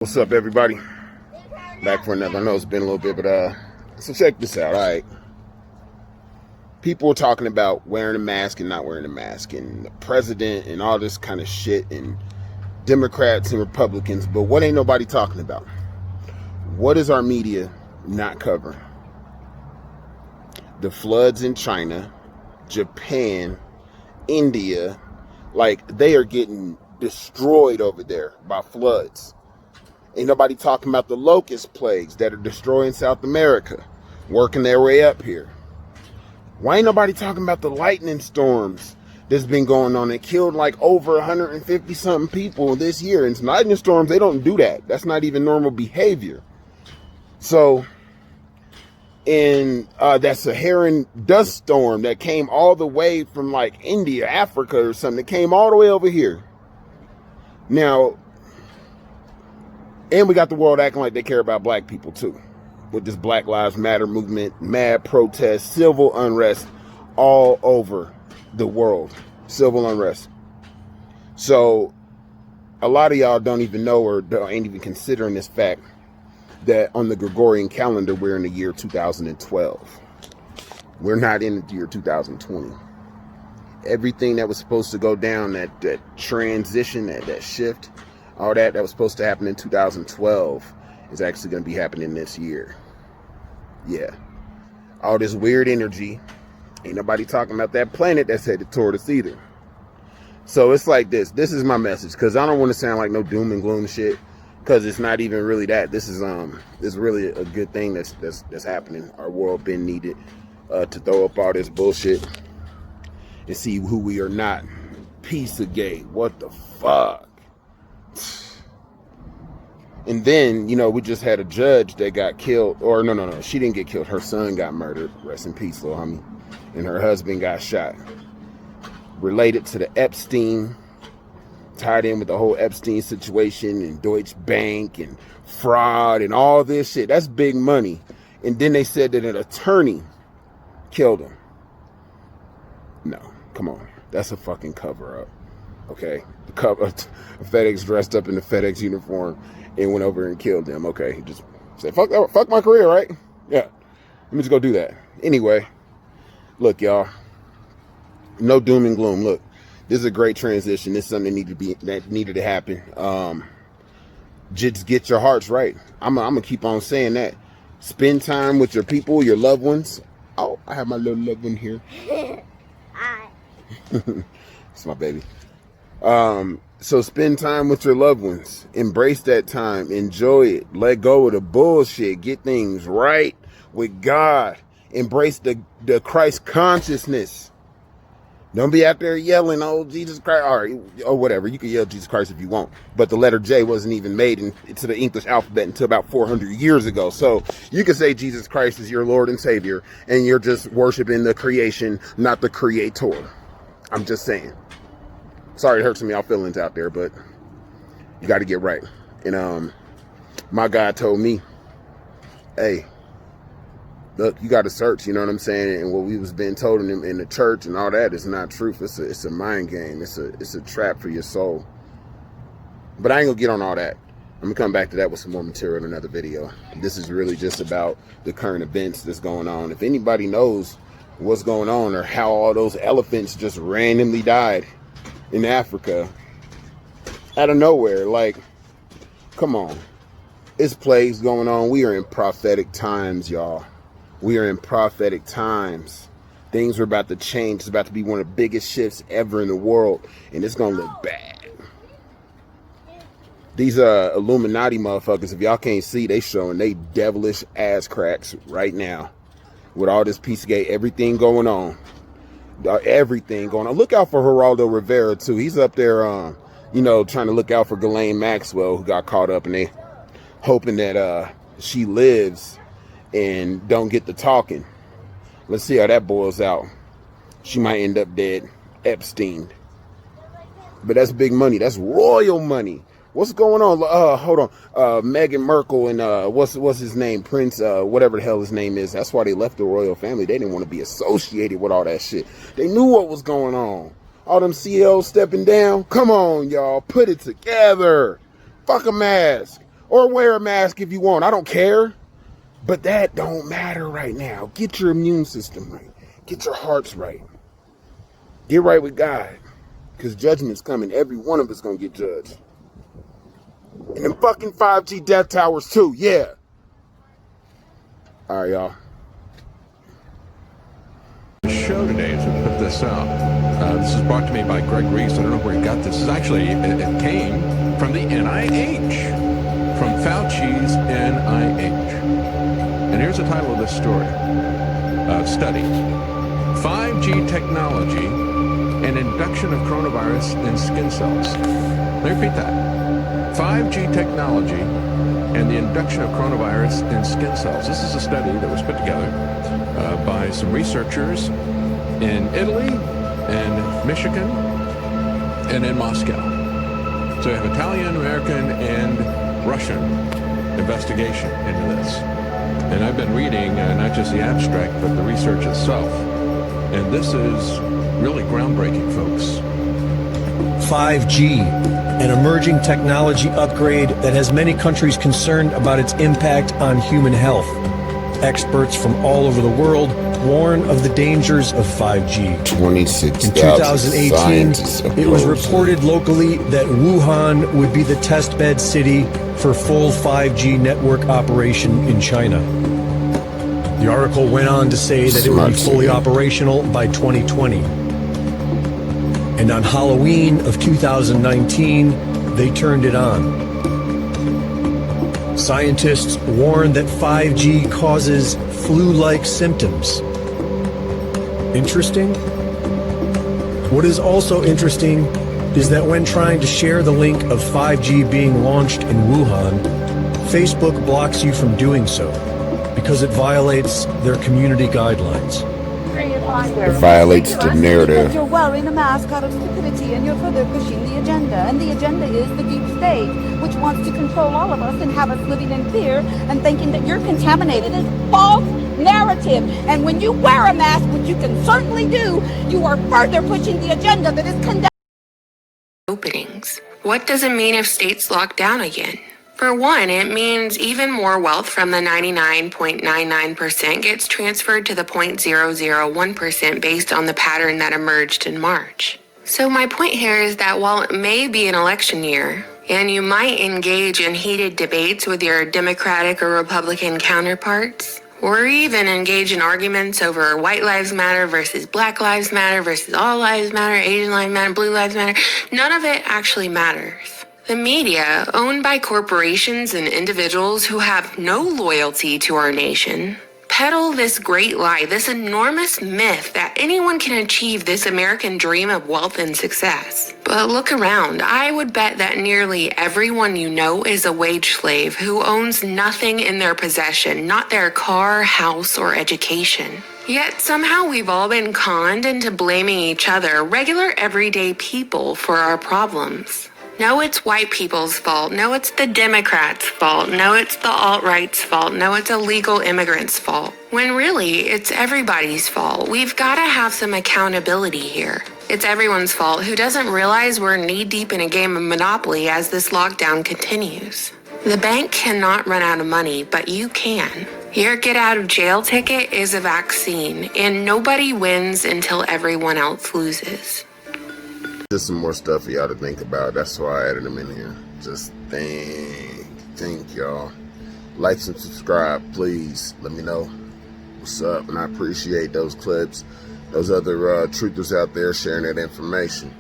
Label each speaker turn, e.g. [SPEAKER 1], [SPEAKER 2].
[SPEAKER 1] What's up, everybody? Back for another. I know it's been a little bit, but so check this out. All right, people are talking about wearing a mask and not wearing a mask, and the president and all this kind of shit, and Democrats and Republicans. But what ain't nobody talking about? What is our media not covering? The floods in China, Japan, India, like they are getting destroyed over there by floods. Ain't nobody talking about the locust plagues that are destroying South America, working their way up here. Why ain't nobody talking about the lightning storms that's been going on that killed like over 150 something people this year? And lightning storms, they don't do that. That's not even normal behavior. So, in that Saharan dust storm that came all the way from like India, Africa or something, that came all the way over here. Now, and we got the world acting like they care about black people too. With this Black Lives Matter movement, mad protests, civil unrest all over the world. Civil unrest. So a lot of y'all don't even know or ain't even considering this fact that on the Gregorian calendar, we're in the year 2012. We're not in the year 2020. Everything that was supposed to go down, that transition, that shift, all that was supposed to happen in 2012 is actually going to be happening this year. Yeah. All this weird energy. Ain't nobody talking about that planet that's headed toward us either. So it's like this. This is my message, because I don't want to sound like no doom and gloom shit, because it's not even really that. This is really a good thing that's happening. Our world been needed to throw up all this bullshit and see who we are not. Pizzagate. What the fuck? And then, we just had a judge that got killed. Or no, she didn't get killed. Her son got murdered. Rest in peace, little homie. And her husband got shot. Related to the Epstein, tied in with the whole Epstein situation and Deutsche Bank and fraud and all this shit. That's big money. And then they said that an attorney killed him. No, come on. That's a fucking cover up. Okay, the cover, FedEx dressed up in the FedEx uniform and went over and killed them. Okay, just say fuck my career, right? Yeah, let me just go do that. Anyway, look, y'all, no doom and gloom. Look, this is a great transition. This is something that needed to happen. Just get your hearts right. I'm gonna keep on saying that. Spend time with your people, your loved ones. Oh, I have my little loved one here. It's my baby. So spend time with your loved ones. Embrace that time. Enjoy it. Let go of the bullshit. Get things right with God. Embrace the Christ consciousness. Don't be out there yelling, oh, Jesus Christ, or whatever. You can yell Jesus Christ if you want. But the letter J wasn't even made into the English alphabet until about 400 years ago. So you can say Jesus Christ is your Lord and Savior, and you're just worshiping the creation, not the creator. I'm just saying. Sorry, it hurts some y'all feelings out there, but you got to get right. And my God told me, hey, look, you got to search. You know what I'm saying? And what we was being told in the church and all that is not truth. It's a mind game. It's a trap for your soul. But I ain't gonna get on all that. I'm gonna come back to that with some more material in another video. This is really just about the current events that's going on. If anybody knows what's going on or how all those elephants just randomly died in Africa out of nowhere, like, come on. It's plagues going on. We are in prophetic times, y'all. We are in prophetic times. Things are about to change. It's about to be one of the biggest shifts ever in the world, and it's gonna look bad. These Illuminati motherfuckers, if y'all can't see, they showing they devilish ass cracks right now with all this Pizzagate, everything going on. Everything going on. Look out for Geraldo Rivera too. He's up there, trying to look out for Ghislaine Maxwell, who got caught up, and they hoping that she lives and don't get to talking. Let's see how that boils out. She might end up dead. Epstein. But that's big money. That's royal money. What's going on? Hold on. Meghan Markle and what's his name? Prince, whatever the hell his name is. That's why they left the royal family. They didn't want to be associated with all that shit. They knew what was going on. All them CEOs stepping down. Come on, y'all. Put it together. Fuck a mask. Or wear a mask if you want. I don't care. But that don't matter right now. Get your immune system right. Get your hearts right. Get right with God. Because judgment's coming. Every one of us gonna get judged. And them fucking 5G death towers too. Yeah. All right, y'all.
[SPEAKER 2] Show today to put this out. This is brought to me by Greg Reese. I don't know where he got this. This is actually, it came from the NIH, from Fauci's NIH. And here's the title of this story. Study. 5G technology and induction of coronavirus in skin cells. Let me repeat that. 5G technology and the induction of coronavirus in skin cells. This is a study that was put together by some researchers in Italy and Michigan and in Moscow. So you have Italian, American, and Russian investigation into this. And I've been reading not just the abstract, but the research itself. And this is really groundbreaking, folks.
[SPEAKER 3] 5G, an emerging technology upgrade that has many countries concerned about its impact on human health. Experts from all over the world warn of the dangers of 5G. In 2018, it was reported locally that Wuhan would be the testbed city for full 5G network operation in China. The article went on to say that it would be fully operational by 2020. And on Halloween of 2019, they turned it on. Scientists warn that 5G causes flu-like symptoms. Interesting? What is also interesting is that when trying to share the link of 5G being launched in Wuhan, Facebook blocks you from doing so because it violates their community guidelines.
[SPEAKER 1] It violates the narrative.
[SPEAKER 4] You're wearing a mask out of stupidity and you're further pushing the agenda. And the agenda is the deep state, which wants to control all of us and have us living in fear and thinking that you're contaminated. It's false narrative. And when you wear a mask, which you can certainly do, you are further pushing the agenda that is condemning.
[SPEAKER 5] Openings. What does it mean if states lock down again? For one, it means even more wealth from the 99.99% gets transferred to the 0.001% based on the pattern that emerged in March. So my point here is that while it may be an election year, and you might engage in heated debates with your Democratic or Republican counterparts, or even engage in arguments over white lives matter versus black lives matter versus all lives matter, Asian lives matter, blue lives matter, none of it actually matters. The media, owned by corporations and individuals who have no loyalty to our nation, peddle this great lie, this enormous myth that anyone can achieve this American dream of wealth and success. But look around. I would bet that nearly everyone you know is a wage slave who owns nothing in their possession, not their car, house, or education. Yet somehow we've all been conned into blaming each other, regular everyday people, for our problems. No, it's white people's fault. No, it's the Democrats' fault. No, it's the alt-right's fault. No, it's illegal immigrants' fault. When really, it's everybody's fault. We've got to have some accountability here. It's everyone's fault who doesn't realize we're knee-deep in a game of Monopoly as this lockdown continues. The bank cannot run out of money, but you can. Your get-out-of-jail ticket is a vaccine, and nobody wins until everyone else loses.
[SPEAKER 1] Just some more stuff for y'all to think about. That's why I added them in here. Just think, y'all. Like and subscribe, please. Let me know what's up. And I appreciate those clips, those other truthers out there sharing that information.